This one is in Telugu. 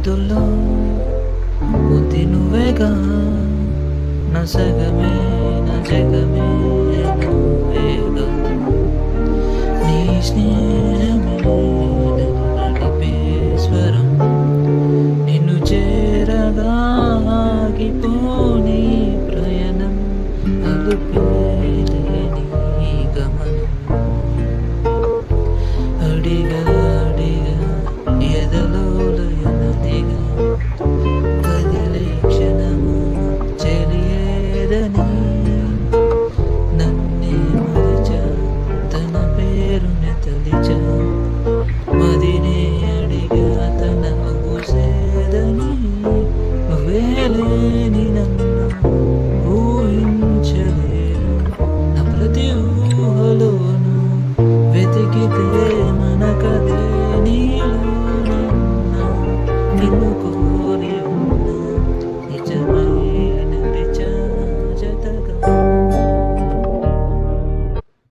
ముద్దుల్లో ముద్ది నువ్వేగా, నా సగమే నా జగమే నువ్వేగా, నీ స్నేహమే నన్ను నడిపే స్వరం, నిన్ను చేరగా ఆగిపోని ప్రయాణం, అలుపేలేని గమనం. అడిగా అడిగా ఎదలో లయనదిగా, కదిలే క్షణము చెలియేదని, నన్నే మరిచా తన పేరుని తలిచా, మదినే అడిగా తన ఊసేదని, నువ్వే లేని నన్ను ఊహించలేను, నా ప్రతి ఊహలోను వెతికితే మనకదే నీలోనున్న నిన్ను